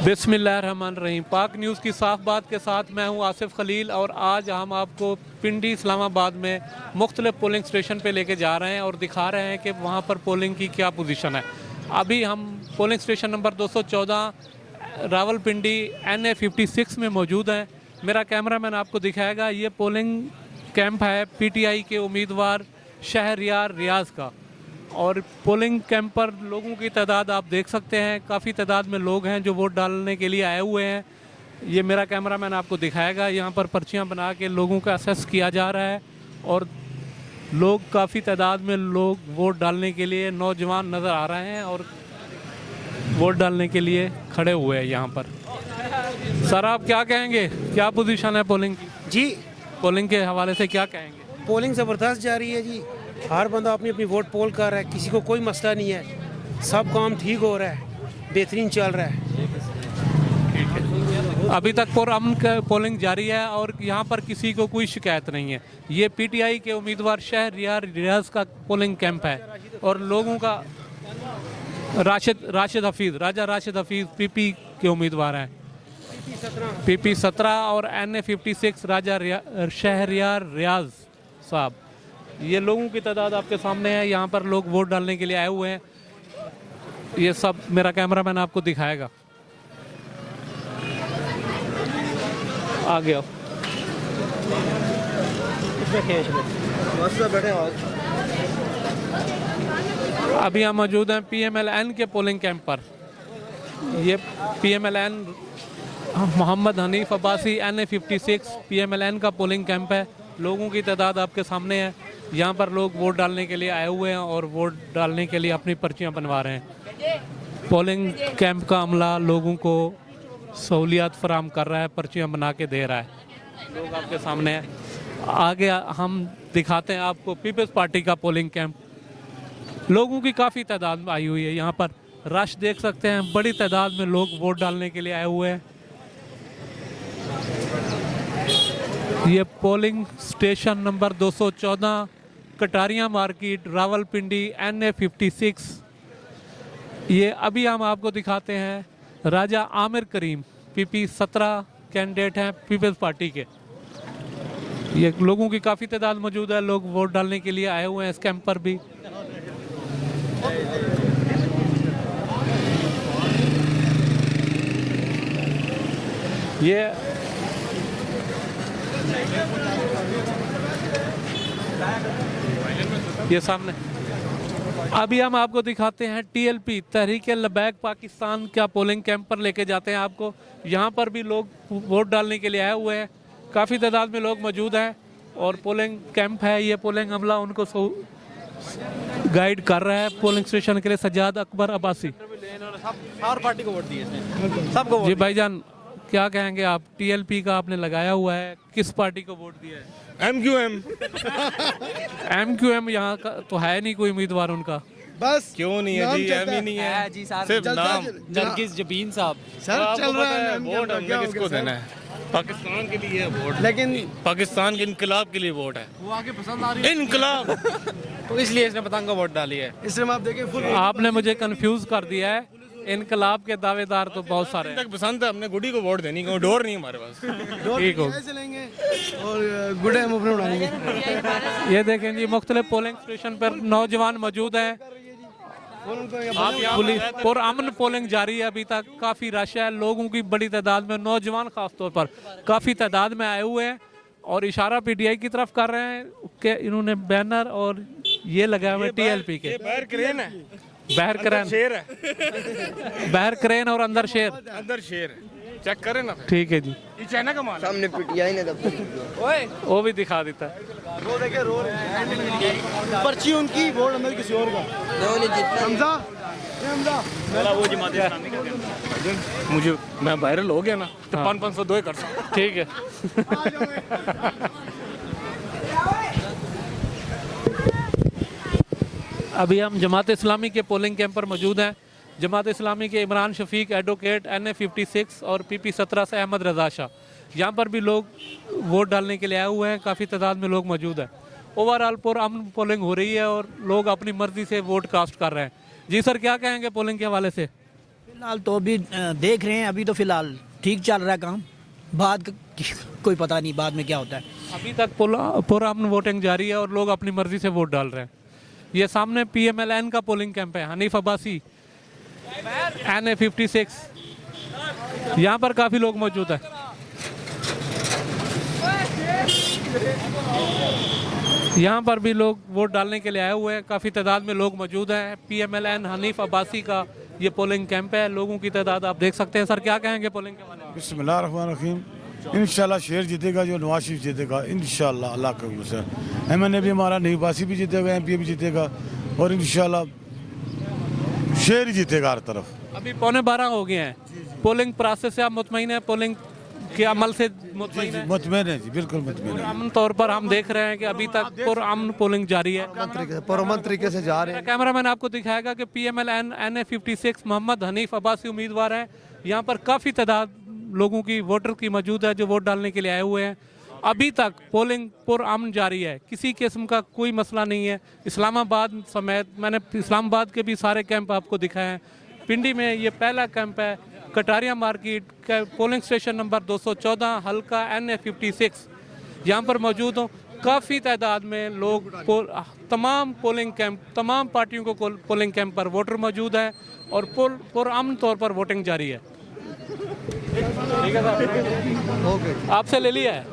बिस्मिल्लाहिर्रहमानिर्रहीम। पाक न्यूज़ की साफ बात के साथ मैं हूं आसिफ खलील और आज हम आपको पिंडी इस्लामाबाद में मुख्तलिफ पोलिंग स्टेशन पे लेके जा रहे हैं और दिखा रहे हैं कि वहां पर पोलिंग की क्या पोजीशन है। अभी हम polling station number 214 Rawalpindi NA56 में मौजूद हैं। मेरा कैमरामैन आपको दिखाएगा। ये पोलिंग कैंप है PTI के उम्मीदवार शहरयार रियाज का और पोलिंग कैंप पर लोगों की तादाद आप देख सकते हैं। काफ़ी तादाद में लोग हैं जो वोट डालने के लिए आए हुए हैं। ये मेरा कैमरामैन आपको दिखाएगा। यहाँ पर पर्चियाँ बना के लोगों का असेस किया जा रहा है और लोग काफ़ी तादाद में लोग वोट डालने के लिए नौजवान नज़र आ रहे हैं और वोट डालने के लिए खड़े हुए हैं यहाँ पर। सर आप क्या कहेंगे, क्या पोजीशन है पोलिंग की? जी पोलिंग के हवाले से क्या कहेंगे? पोलिंग ज़बरदस्त जा रही है जी। हर बंदा अपनी अपनी वोट पोल कर रहा है, किसी को कोई मसला नहीं है, सब काम ठीक हो रहा है, बेहतरीन चल रहा है। अभी तक पुरअमन का पोलिंग जारी है और यहाँ पर किसी को कोई शिकायत नहीं है। ये PTI के उम्मीदवार शहरयार रियाज का पोलिंग कैंप है और लोगों का राशिद हफीज़ PP के उम्मीदवार हैं। PP 17 और NA56 शहरयार रियाज साहब। ये लोगों की तादाद आपके सामने है। यहाँ पर लोग वोट डालने के लिए आए हुए हैं। ये सब मेरा कैमरामैन आपको दिखाएगा। आ गया। अभी हम मौजूद हैं PMLN के पोलिंग कैंप पर। ये PMLN Mohammad Hanif Abbasi NA56 PMLN का पोलिंग कैंप है। लोगों की तादाद आपके सामने है। यहाँ पर लोग वोट डालने के लिए आए हुए हैं और वोट डालने के लिए अपनी पर्चियाँ बनवा रहे हैं। पोलिंग कैंप का अमला लोगों को सहूलियत फराहम कर रहा है, पर्चियाँ बना के दे रहा है। लोग आपके सामने हैं। आगे हम दिखाते हैं आपको पीपल्स पार्टी का पोलिंग कैंप। लोगों की काफ़ी तादाद आई हुई है। यहाँ पर रश देख सकते हैं, बड़ी तादाद में लोग वोट डालने के लिए आए हुए हैं। ये polling station number 214 Kataria market Rawalpindi NA56। ये अभी हम आपको दिखाते हैं राजा आमिर करीम PP 17 कैंडिडेट हैं पीपल्स पार्टी के। ये लोगों की काफ़ी तादाद मौजूद है। लोग वोट डालने के लिए आए हुए हैं इस कैंप पर भी। ये सामने अभी हम आपको दिखाते हैं TLP तहरीक लबैक पाकिस्तान का पोलिंग कैंप पर लेके जाते हैं आपको। यहाँ पर भी लोग वोट डालने के लिए आए हुए हैं। काफ़ी तादाद में लोग मौजूद हैं और पोलिंग कैंप है। ये पोलिंग अमला उनको गाइड कर रहा है पोलिंग स्टेशन के लिए। सज्जाद अकबर अब्बासी हर पार्टी को वोट दिए सबको। जी भाईजान क्या कहेंगे आप? TLP का आपने लगाया हुआ है, किस पार्टी को वोट दिया है? MQM यहाँ का तो है नहीं कोई उम्मीदवार उनका। बस क्यों नहीं है जी? एम ही नहीं है जी सर। सिर्फ नाम। नरगिस जबीन साहब सर चल रहा है वोट हमने किसको देना है? पाकिस्तान के लिए वोट, लेकिन पाकिस्तान के इनकलाब के लिए वोट है। वो आगे पसंद आ रही है इनकलाब तो इसलिए इसने पतंग को वोट डाली है। इसलिए आप देखें आपने मुझे कंफ्यूज कर दिया है। इनकलाब के दावेदार तो बहुत सारे हैं। पसंद है, हमने गुडी को वोट देनी को डोर नहीं हमारे पास। ठीक हो चलेंगे और गुडे हम अपने उड़ाएंगे। ये देखें जी मुख्तलिफ पोलिंग स्टेशन पर नौजवान मौजूद हैं। पुलिस पुरअमन पोलिंग जारी है। अभी तक काफ़ी रश है। लोगों की बड़ी तादाद में, नौजवान ख़ास तौर पर काफ़ी तादाद में आए हुए हैं और इशारा PTI की तरफ कर रहे हैं कि इन्होंने बैनर और ये लगाए हुए TLP के। बाहर क्रेन है, बहर क्रेन शेर है। बहर क्रेन और अंदर शेर। अंदर शेर है, चेक करें ना। ठीक है जी। ये चाइना का माल सामने PTI ने दफ्तर वो भी दिखा देता है। रो देखे रो पर्ची उनकी वोट अंदर किसी और का। हमजा वो जमात इस्लामी का मुझे मैं वायरल हो गया ना तो 500 कर सकता। ठीक है। अभी हम जमात इस्लामी के पोलिंग कैंप पर मौजूद हैं। जमात इस्लामी के इमरान शफीक एडवोकेट NA56 और PP 17 से अहमद रजा शाह। यहाँ पर भी लोग वोट डालने के लिए आए हुए हैं। काफ़ी तादाद में लोग मौजूद हैं। ओवरऑल पुरअमन पोलिंग हो रही है और लोग अपनी मर्जी से वोट कास्ट कर रहे हैं। जी सर क्या कहेंगे पोलिंग के हवाले से? फिलहाल तो अभी देख रहे हैं, अभी तो फिलहाल ठीक चल रहा है काम, बाद कोई पता नहीं बाद में क्या होता है। अभी तक पुरअमन वोटिंग जारी है और लोग अपनी मर्जी से वोट डाल रहे हैं। ये सामने PMLN का पोलिंग कैंप है, हनीफ अब्बासी NA 56, यहाँ पर काफ़ी लोग मौजूद है। यहाँ पर भी लोग वोट डालने के लिए आए हुए हैं, काफ़ी तादाद में लोग मौजूद हैं। PMLN हनीफ अब्बासी का ये पोलिंग कैंप है, लोगों की तादाद आप देख सकते हैं। सर क्या कहेंगे पोलिंग के बारे में? बिस्मिल्लाहिर्रहमानिर्रहीम। इंशाल्लाह शेर जीतेगा, जो नवाज शरीफ जीतेगा इंशाल्लाह, अल्लाह का हुक्म। MNA भी हमारा हनीफ अब्बासी भी जीतेगा, MP भी जीतेगा और इंशाल्लाह शेर ही जीतेगा हर तरफ। अभी 11:15 हो गए हैं, पोलिंग प्रोसेस से आप मुतमईन हैं? पोलिंग के अमल से मुतमईन हैं? मुतमईन है जी, बिल्कुल मुतमईन है। आम तौर पर हम देख रहे हैं कि अभी तक पुरअमन पोलिंग जारी है। पुरअमन तरीके से जा रहे हैं। कैमरामैन आपको दिखाएगा कि PMLN NA 56 मोहम्मद हनीफ अब्बासी उम्मीदवार हैं। यहाँ पर काफ़ी तादाद लोगों की, वोटर की मौजूद है जो वोट डालने के लिए आए हुए हैं। अभी तक पोलिंग पुरअमन जारी है, किसी किस्म का कोई मसला नहीं है। इस्लामाबाद समेत मैंने इस्लामाबाद के भी सारे कैंप आपको दिखाए हैं। पिंडी में ये पहला कैंप है, कटारिया मार्केट का पोलिंग स्टेशन नंबर 214 हल्का NA 56, यहाँ पर मौजूद हूँ। काफ़ी तादाद में लोग तमाम पोलिंग कैंप, तमाम पार्टियों को पोलिंग कैंप पर वोटर मौजूद है और पुरअमन तौर पर वोटिंग जारी है। ठीक है साहब, आपसे ले लिया है।